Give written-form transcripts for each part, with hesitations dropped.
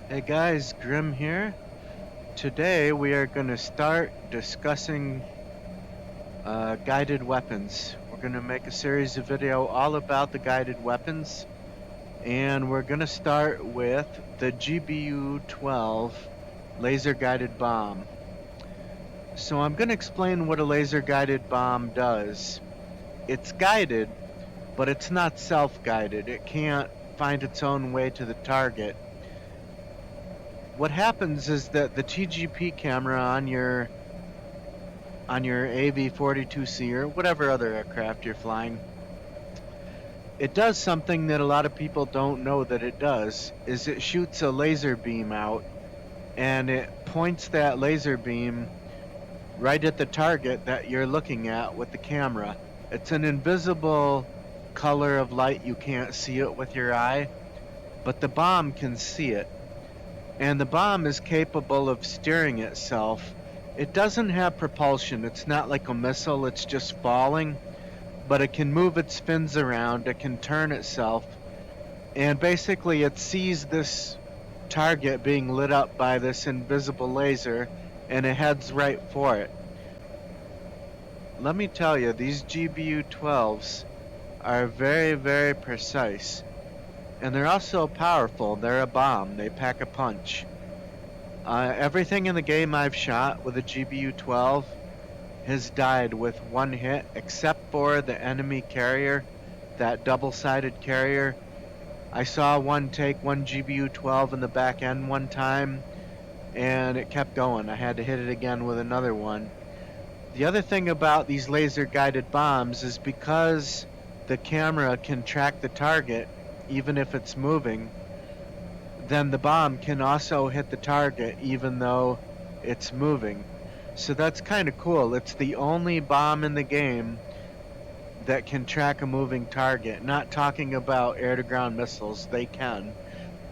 Hey guys, Grim here. Today we are going to start discussing guided weapons. We're going to make a series of video all about the guided weapons, and we're going to start with the GBU 12 laser guided bomb. So I'm going to explain what a laser guided bomb does. It's guided, but it's not self-guided. It can't find its own way to the target. What happens is that the TGP camera on your AV-42C or whatever other aircraft you're flying, it does something that a lot of people don't know that it does, is it shoots a laser beam out and it points that laser beam right at the target that you're looking at with the camera. It's an invisible color of light. You can't see it with your eye, but the bomb can see it. And the bomb is capable of steering itself. It doesn't have propulsion. It's not like a missile, it's just falling, but it can move its fins around, it can turn itself, and basically it sees this target being lit up by this invisible laser, and it heads right for it. Let me tell you, these GBU 12s are very, very precise, and they're also powerful. They're a bomb, they pack a punch. Everything in the game I've shot with a GBU 12 has died with one hit, except for the enemy carrier, that double-sided carrier. I saw one take one GBU 12 in the back end one time, and it kept going. I had to hit it again with another one. The other thing about these laser-guided bombs is because the camera can track the target, even if it's moving, then the bomb can also hit the target even though it's moving. So that's kind of cool. It's the only bomb in the game that can track a moving target. Not talking about air-to-ground missiles, they can.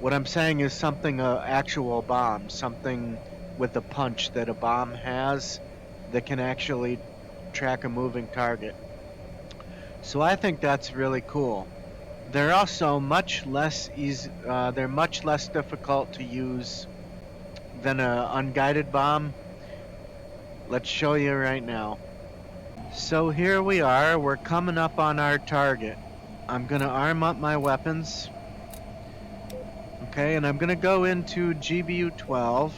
What I'm saying is something, actual bomb, something with a punch that a bomb has that can actually track a moving target. So I think that's really cool. They're also much less easy. They're much less difficult to use than an unguided bomb. Let's show you right now. So here we are. We're coming up on our target. I'm gonna arm up my weapons. Okay, and I'm gonna go into GBU 12.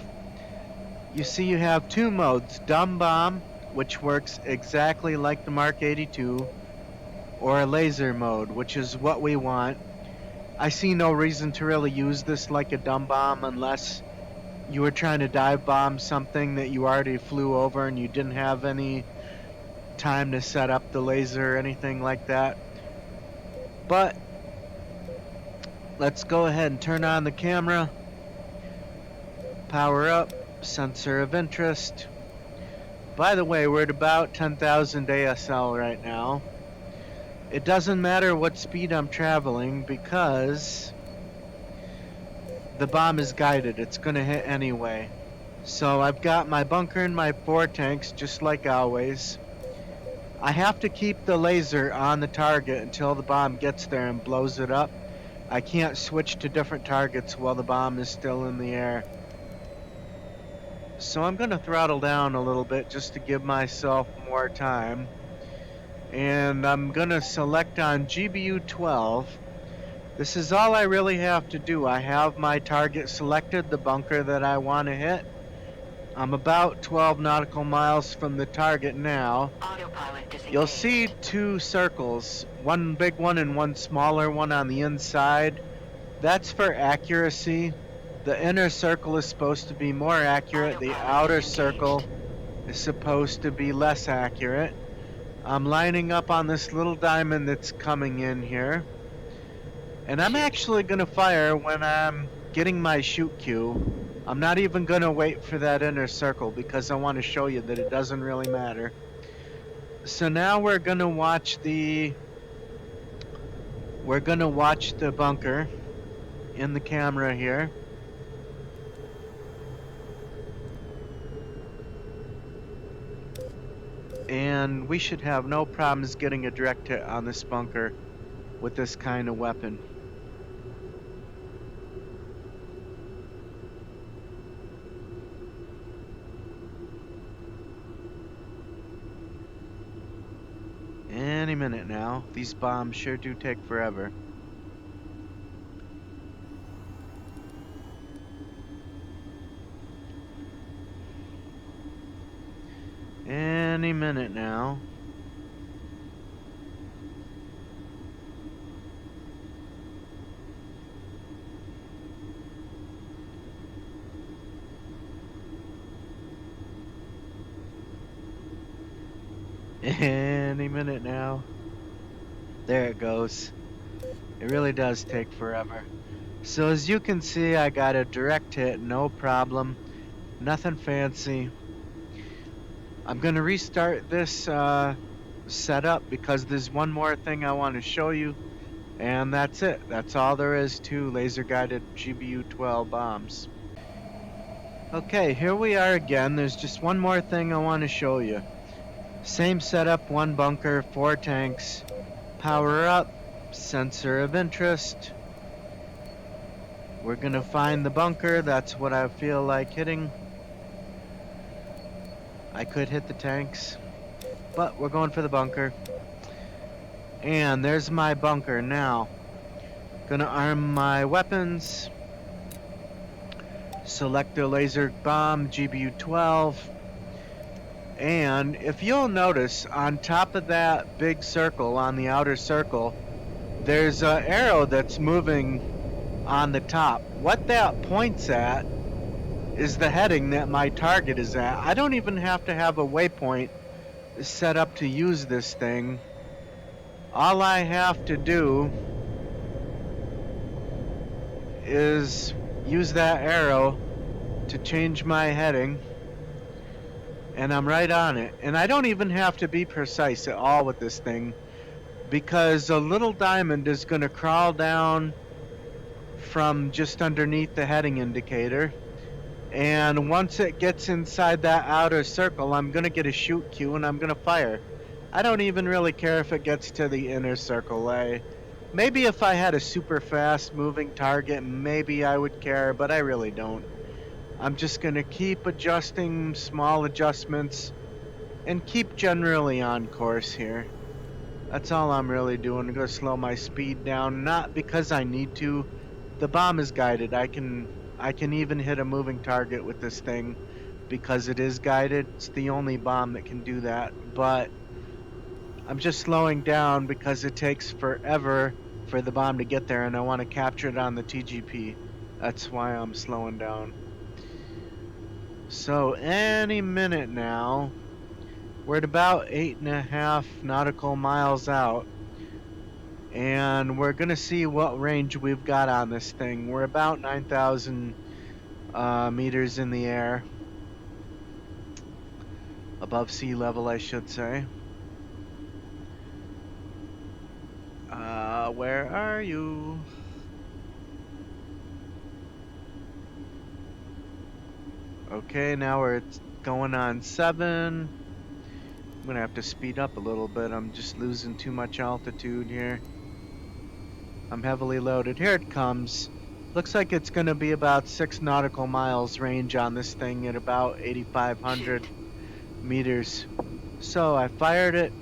You see, you have two modes: dumb bomb, which works exactly like the Mark 82, or a laser mode, which is what we want. I see no reason to really use this like a dumb bomb unless you were trying to dive bomb something that you already flew over and you didn't have any time to set up the laser or anything like that. But let's go ahead and turn on the camera. Power up, sensor of interest. By the way, we're at about 10,000 ASL right now. It doesn't matter what speed I'm traveling because the bomb is guided. It's going to hit anyway. So I've got my bunker and my 4 tanks just like always. I have to keep the laser on the target until the bomb gets there and blows it up. I can't switch to different targets while the bomb is still in the air. So I'm going to throttle down a little bit just to give myself more time. And I'm going to select on GBU 12. This is all I really have to do. I have my target selected, the bunker that I want to hit. I'm about 12 nautical miles from the target now. You'll see two circles, one big one and one smaller one on the inside. That's for accuracy. The inner circle is supposed to be more accurate. The outer circle is supposed to be less accurate. I'm lining up on this little diamond that's coming in here. And I'm actually going to fire when I'm getting my shoot cue. I'm not even going to wait for that inner circle because I want to show you that it doesn't really matter. So now we're going to watch the bunker in the camera here. And we should have no problems getting a direct hit on this bunker with this kind of weapon. minute now. These bombs sure do take forever. Any minute now. Any minute now. There it goes. It really does take forever. So as you can see, I got a direct hit, no problem. Nothing fancy. I'm going to restart this setup because there's one more thing I want to show you. And that's it. That's all there is to laser guided GBU 12 bombs. Okay, here we are again. There's just one more thing I want to show you. Same setup, one bunker, 4 tanks, power up, sensor of interest. We're gonna find the bunker, that's what I feel like hitting. I could hit the tanks, but we're going for the bunker. And there's my bunker now. Gonna arm my weapons. Select the laser bomb, GBU 12. And if you'll notice, on top of that big circle, on the outer circle, there's an arrow that's moving on the top. What that points at is the heading that my target is at. I don't even have to have a waypoint set up to use this thing. All I have to do is use that arrow to change my heading, and I'm right on it. And I don't even have to be precise at all with this thing, because a little diamond is going to crawl down from just underneath the heading indicator, and once it gets inside that outer circle, I'm going to get a shoot cue and I'm going to fire. I don't even really care if it gets to the inner circle. Maybe if I had a super fast moving target, maybe I would care, but I really don't. I'm just going to keep adjusting small adjustments and keep generally on course here. That's all I'm really doing. I'm going to slow my speed down, not because I need to. The bomb is guided. I can even hit a moving target with this thing because it is guided. It's the only bomb that can do that. But I'm just slowing down because it takes forever for the bomb to get there, and I want to capture it on the TGP. That's why I'm slowing down. So any minute now, we're at about 8.5 nautical miles out. And we're going to see what range we've got on this thing. We're about 9,000 meters in the air. Above sea level, I should say. Where are you? Okay, now we're going on 7. I'm going to have to speed up a little bit. I'm just losing too much altitude here. I'm heavily loaded. Here it comes. Looks like it's going to be about 6 nautical miles range on this thing at about 8,500 meters. So I fired it.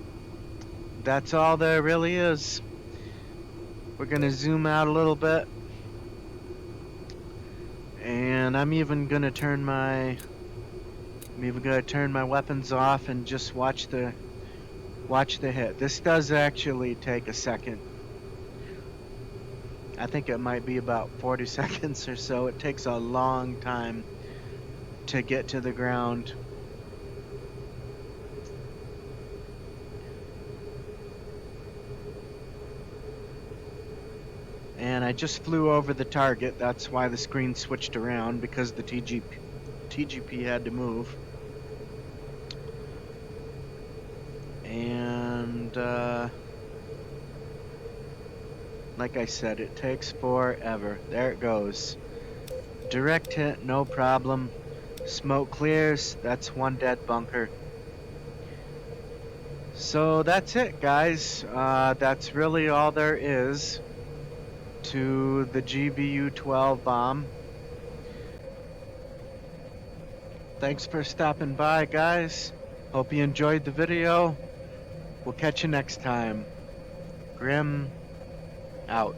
That's all there really is. We're going to zoom out a little bit. And I'm even going to turn my weapons off and just watch the hit. This does actually take a second. I think it might be about 40 seconds or so. It takes a long time to get to the ground. And I just flew over the target. That's why the screen switched around, because the TGP had to move. And like I said, it takes forever. There it goes. Direct hit, no problem. Smoke clears. That's one dead bunker. So that's it, guys. That's really all there is to the GBU 12 bomb. Thanks for stopping by, guys. Hope you enjoyed the video. We'll catch you next time. Grim out.